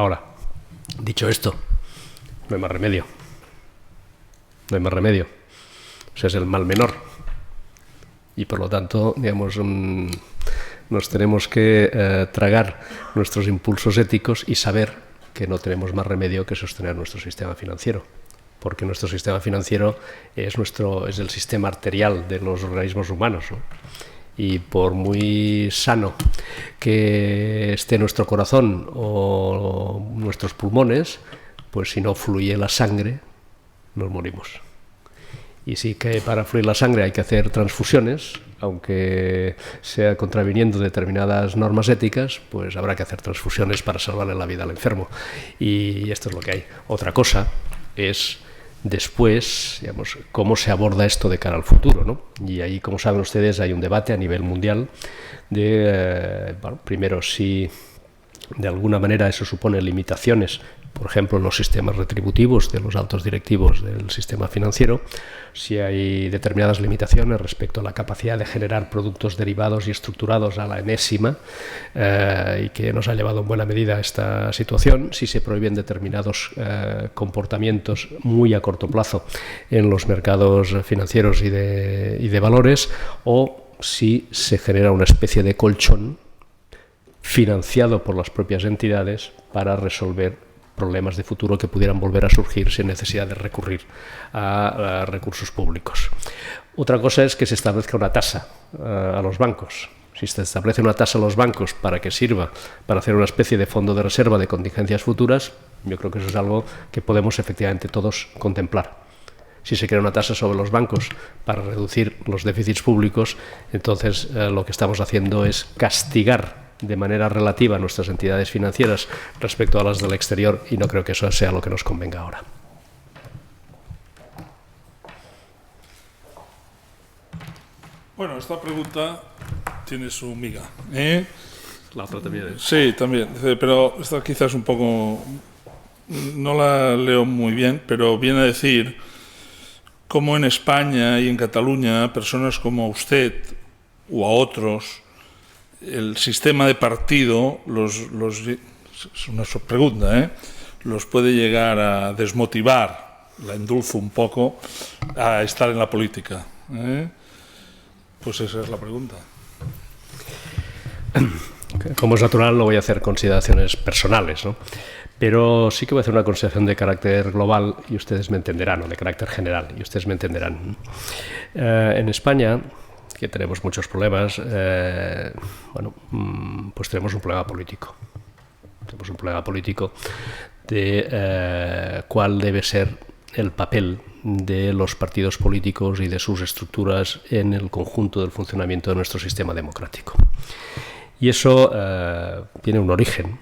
Ahora, dicho esto, no hay más remedio. No hay más remedio. O sea, es el mal menor. Y por lo tanto, digamos, nos tenemos que tragar nuestros impulsos éticos y saber que no tenemos más remedio que sostener nuestro sistema financiero. Porque nuestro sistema financiero es el sistema arterial de los organismos humanos, ¿no? Y por muy sano que esté nuestro corazón o nuestros pulmones, pues si no fluye la sangre, nos morimos. Y sí que para fluir la sangre hay que hacer transfusiones, aunque sea contraviniendo determinadas normas éticas, pues habrá que hacer transfusiones para salvarle la vida al enfermo. Y esto es lo que hay. Otra cosa es después, digamos, cómo se aborda esto de cara al futuro, ¿no? Y ahí, como saben ustedes, hay un debate a nivel mundial de, primero, si de alguna manera eso supone limitaciones, por ejemplo, en los sistemas retributivos de los altos directivos del sistema financiero, si hay determinadas limitaciones respecto a la capacidad de generar productos derivados y estructurados a la enésima, y que nos ha llevado en buena medida a esta situación, si se prohíben determinados comportamientos muy a corto plazo en los mercados financieros y de valores, o si se genera una especie de colchón financiado por las propias entidades para resolver problemas de futuro que pudieran volver a surgir sin necesidad de recurrir a recursos públicos. Otra cosa es que se establezca una tasa a los bancos. Si se establece una tasa a los bancos para que sirva para hacer una especie de fondo de reserva de contingencias futuras, yo creo que eso es algo que podemos efectivamente todos contemplar. Si se crea una tasa sobre los bancos para reducir los déficits públicos, entonces lo que estamos haciendo es castigar de manera relativa a nuestras entidades financieras respecto a las del exterior, y no creo que eso sea lo que nos convenga ahora. Bueno, esta pregunta tiene su miga, La otra también. Sí, también, pero esta quizás un poco, no la leo muy bien, pero viene a decir cómo en España y en Cataluña personas como usted o a otros, el sistema de partido es una pregunta, los puede llegar a desmotivar, la endulzo un poco, a estar en la política. Pues esa es la pregunta. Como es natural, no voy a hacer consideraciones personales, ¿no? Pero sí que voy a hacer una consideración de carácter global y ustedes me entenderán, o de carácter general, y ustedes me entenderán. En España, que tenemos muchos problemas, pues tenemos un problema político. Tenemos un problema político de cuál debe ser el papel de los partidos políticos y de sus estructuras en el conjunto del funcionamiento de nuestro sistema democrático. Y eso tiene un origen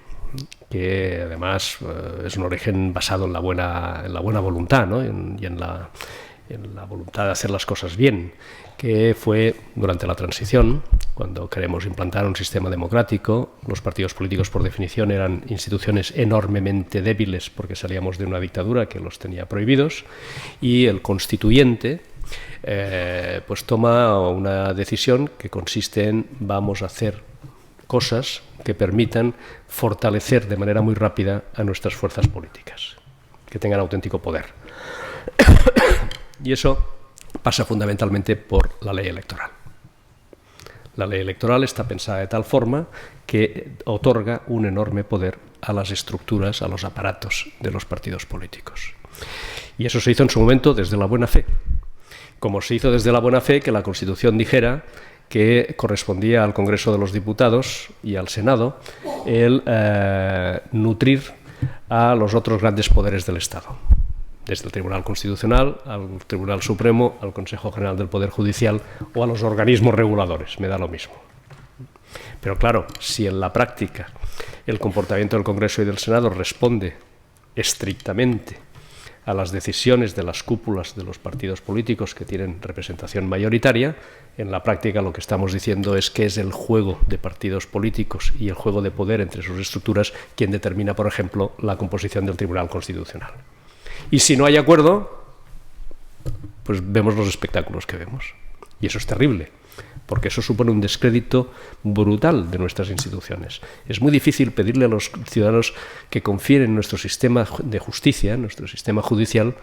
que además es un origen basado en la buena voluntad, ¿no? y en la voluntad de hacer las cosas bien, que fue durante la transición, cuando queremos implantar un sistema democrático. Los partidos políticos, por definición, eran instituciones enormemente débiles porque salíamos de una dictadura que los tenía prohibidos, y el constituyente pues toma una decisión que consiste en vamos a hacer cosas que permitan fortalecer de manera muy rápida a nuestras fuerzas políticas, que tengan auténtico poder. Y eso pasa fundamentalmente por la ley electoral. La ley electoral está pensada de tal forma que otorga un enorme poder a las estructuras, a los aparatos de los partidos políticos. Y eso se hizo en su momento desde la buena fe. Como se hizo desde la buena fe que la Constitución dijera que correspondía al Congreso de los Diputados y al Senado el nutrir a los otros grandes poderes del Estado, desde el Tribunal Constitucional al Tribunal Supremo, al Consejo General del Poder Judicial o a los organismos reguladores, me da lo mismo. Pero claro, si en la práctica el comportamiento del Congreso y del Senado responde estrictamente a las decisiones de las cúpulas de los partidos políticos que tienen representación mayoritaria, en la práctica lo que estamos diciendo es que es el juego de partidos políticos y el juego de poder entre sus estructuras quien determina, por ejemplo, la composición del Tribunal Constitucional. Y si no hay acuerdo, pues vemos los espectáculos que vemos. Y eso es terrible, porque eso supone un descrédito brutal de nuestras instituciones. Es muy difícil pedirle a los ciudadanos que confíen en nuestro sistema de justicia, en nuestro sistema judicial,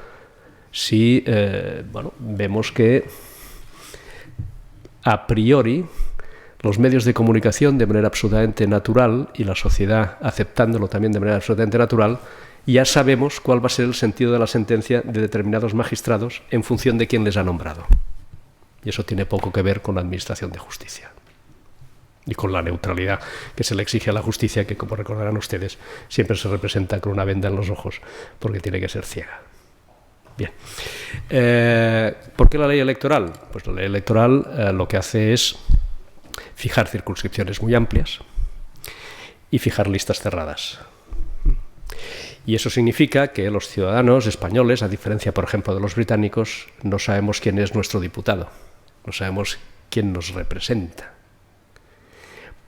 si vemos que a priori los medios de comunicación de manera absolutamente natural y la sociedad aceptándolo también de manera absolutamente natural, ya sabemos cuál va a ser el sentido de la sentencia de determinados magistrados en función de quién les ha nombrado. Y eso tiene poco que ver con la administración de justicia y con la neutralidad que se le exige a la justicia, que, como recordarán ustedes, siempre se representa con una venda en los ojos porque tiene que ser ciega. Bien. ¿Por qué la ley electoral? Pues la ley electoral lo que hace es fijar circunscripciones muy amplias y fijar listas cerradas. Y eso significa que los ciudadanos españoles, a diferencia, por ejemplo, de los británicos, no sabemos quién es nuestro diputado, no sabemos quién nos representa.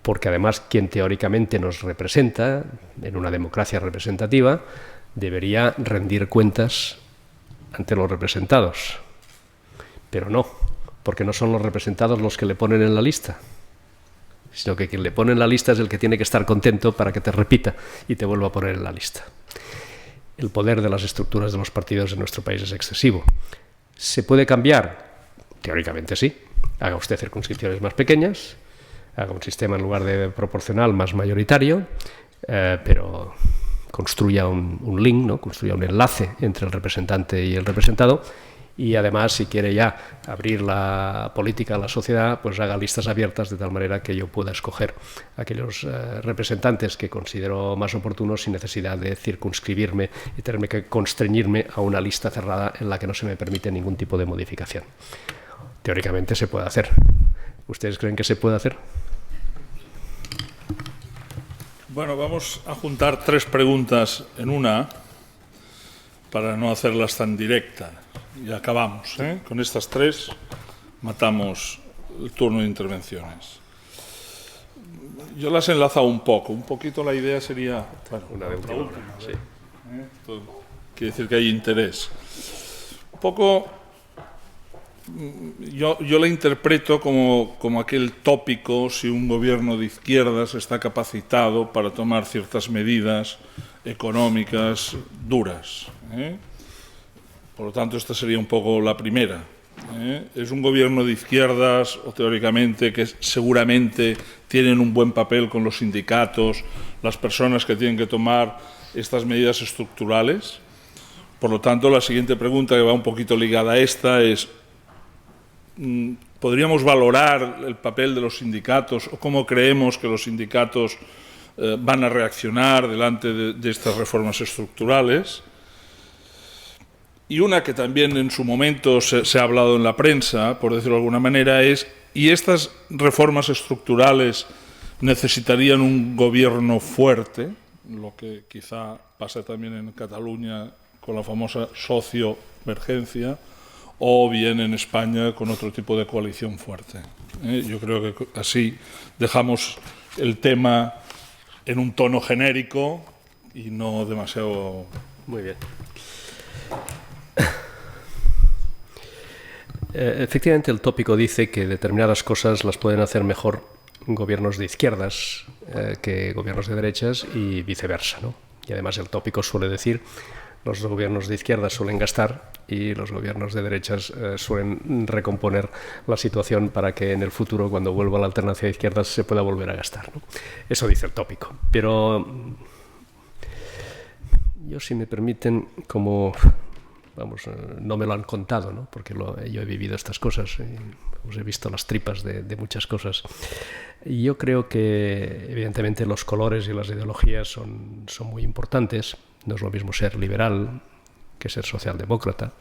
Porque además, quien teóricamente nos representa, en una democracia representativa, debería rendir cuentas ante los representados. Pero no, porque no son los representados los que le ponen en la lista, sino que quien le pone en la lista es el que tiene que estar contento para que te repita y te vuelva a poner en la lista. El poder de las estructuras de los partidos en nuestro país es excesivo. ¿Se puede cambiar? Teóricamente sí. Haga usted circunscripciones más pequeñas, haga un sistema en lugar de proporcional más mayoritario, pero construya un link, ¿no? Construya un enlace entre el representante y el representado. Y además, si quiere ya abrir la política a la sociedad, pues haga listas abiertas de tal manera que yo pueda escoger aquellos representantes que considero más oportunos sin necesidad de circunscribirme y tenerme que constreñirme a una lista cerrada en la que no se me permite ningún tipo de modificación. Teóricamente se puede hacer. ¿Ustedes creen que se puede hacer? Bueno, vamos a juntar tres preguntas en una para no hacerlas tan directas. Y acabamos, ¿eh? Con estas tres matamos el turno de intervenciones. Yo las he enlazado un poquito la idea sería... Bueno, una de última hora, sí. Quiere decir que hay interés. Un poco, yo la interpreto como aquel tópico si un gobierno de izquierdas está capacitado para tomar ciertas medidas económicas duras, ¿eh? Por lo tanto, esta sería un poco la primera. Es un gobierno de izquierdas, o teóricamente, que seguramente tienen un buen papel con los sindicatos, las personas que tienen que tomar estas medidas estructurales. Por lo tanto, la siguiente pregunta, que va un poquito ligada a esta, es: ¿podríamos valorar el papel de los sindicatos o cómo creemos que los sindicatos van a reaccionar delante de estas reformas estructurales? Y una que también en su momento se ha hablado en la prensa, por decirlo de alguna manera, es: ¿y estas reformas estructurales necesitarían un gobierno fuerte? Lo que quizá pasa también en Cataluña con la famosa sociovergencia, o bien en España con otro tipo de coalición fuerte. Yo creo que así dejamos el tema en un tono genérico y no demasiado... Muy bien. Efectivamente, el tópico dice que determinadas cosas las pueden hacer mejor gobiernos de izquierdas que gobiernos de derechas y viceversa, ¿no? Y además el tópico suele decir: los gobiernos de izquierdas suelen gastar y los gobiernos de derechas suelen recomponer la situación para que en el futuro, cuando vuelva la alternancia de izquierdas, se pueda volver a gastar, ¿no? Eso dice el tópico. Pero yo, si me permiten, como... no me lo han contado, ¿no? Porque yo he vivido estas cosas, os he visto las tripas de muchas cosas. Y yo creo que, evidentemente, los colores y las ideologías son muy importantes. No es lo mismo ser liberal que ser socialdemócrata.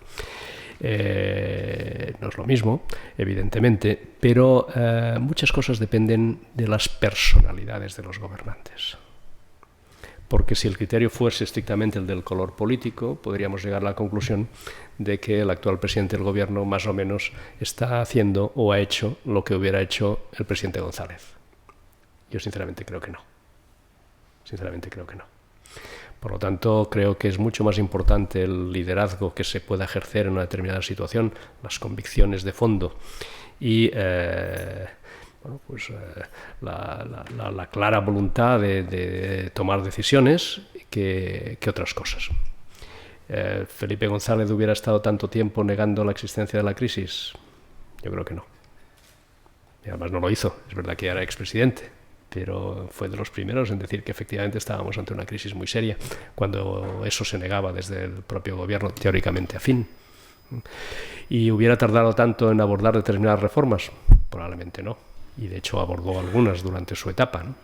No es lo mismo, evidentemente, pero muchas cosas dependen de las personalidades de los gobernantes. Porque si el criterio fuese estrictamente el del color político, podríamos llegar a la conclusión de que el actual presidente del gobierno más o menos está haciendo o ha hecho lo que hubiera hecho el presidente González. Yo sinceramente creo que no. Sinceramente creo que no. Por lo tanto, creo que es mucho más importante el liderazgo que se pueda ejercer en una determinada situación, las convicciones de fondo y la clara voluntad de tomar decisiones que otras cosas. ¿Felipe González hubiera estado tanto tiempo negando la existencia de la crisis? Yo creo que no. Y además no lo hizo. Es verdad que era expresidente, pero fue de los primeros en decir que efectivamente estábamos ante una crisis muy seria, cuando eso se negaba desde el propio gobierno teóricamente afín. ¿Y hubiera tardado tanto en abordar determinadas reformas? Probablemente no. Y de hecho abordó algunas durante su etapa, ¿no?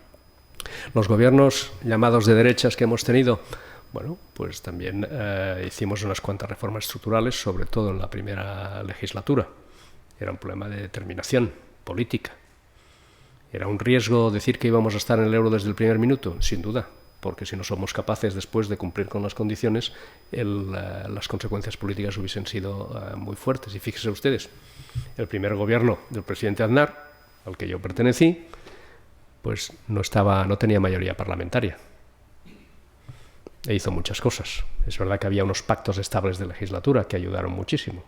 Los gobiernos llamados de derechas que hemos tenido, bueno, pues también hicimos unas cuantas reformas estructurales, sobre todo en la primera legislatura. Era un problema de determinación política. ¿Era un riesgo decir que íbamos a estar en el euro desde el primer minuto? Sin duda, porque si no somos capaces después de cumplir con las condiciones, las consecuencias políticas hubiesen sido muy fuertes. Y fíjense ustedes, el primer gobierno del presidente Aznar, al que yo pertenecí, pues no tenía mayoría parlamentaria. E hizo muchas cosas. Es verdad que había unos pactos estables de legislatura que ayudaron muchísimo.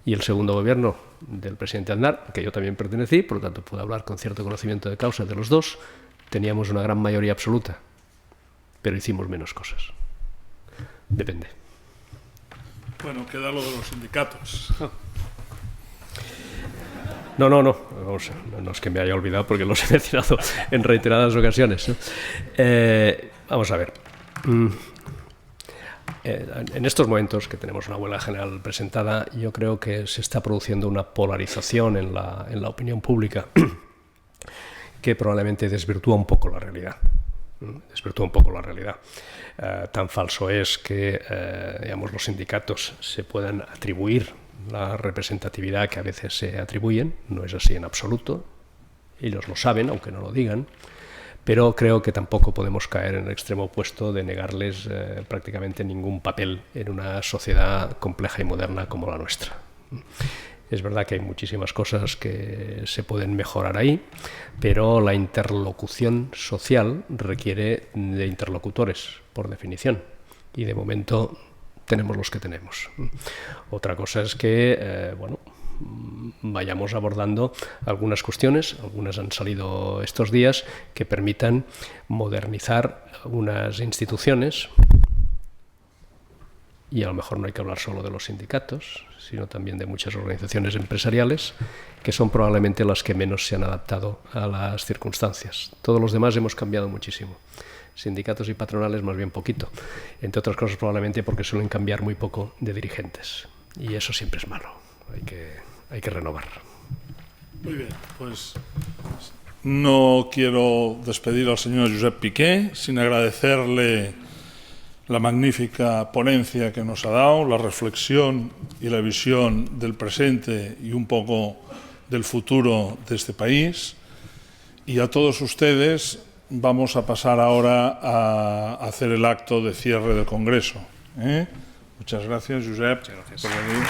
Y el segundo gobierno del presidente Aznar, al que yo también pertenecí, por lo tanto puedo hablar con cierto conocimiento de causa de los dos, teníamos una gran mayoría absoluta, pero hicimos menos cosas. Depende. Bueno, queda lo de los sindicatos. No. Vamos, no es que me haya olvidado porque los he mencionado en reiteradas ocasiones, ¿no? Vamos a ver. En estos momentos que tenemos una huelga general presentada, yo creo que se está produciendo una polarización en la opinión pública que probablemente desvirtúa un poco la realidad. Tan falso es que digamos, los sindicatos se puedan atribuir la representatividad que a veces se atribuyen. No es así en absoluto. Ellos lo saben, aunque no lo digan. Pero creo que tampoco podemos caer en el extremo opuesto de negarles prácticamente ningún papel en una sociedad compleja y moderna como la nuestra. Es verdad que hay muchísimas cosas que se pueden mejorar ahí, pero la interlocución social requiere de interlocutores, por definición, y de momento tenemos los que tenemos. Otra cosa es que, vayamos abordando algunas cuestiones, algunas han salido estos días, que permitan modernizar unas instituciones, y a lo mejor no hay que hablar solo de los sindicatos, sino también de muchas organizaciones empresariales, que son probablemente las que menos se han adaptado a las circunstancias. Todos los demás hemos cambiado muchísimo. Sindicatos y patronales más bien poquito, entre otras cosas probablemente porque suelen cambiar muy poco de dirigentes, y eso siempre es malo, hay que renovar. Muy bien, pues no quiero despedir al señor Josep Piqué sin agradecerle la magnífica ponencia que nos ha dado, la reflexión y la visión del presente y un poco del futuro de este país. Y a todos ustedes vamos a pasar ahora a hacer el acto de cierre del Congreso. Muchas gracias, Josep. Muchas gracias. Por venir.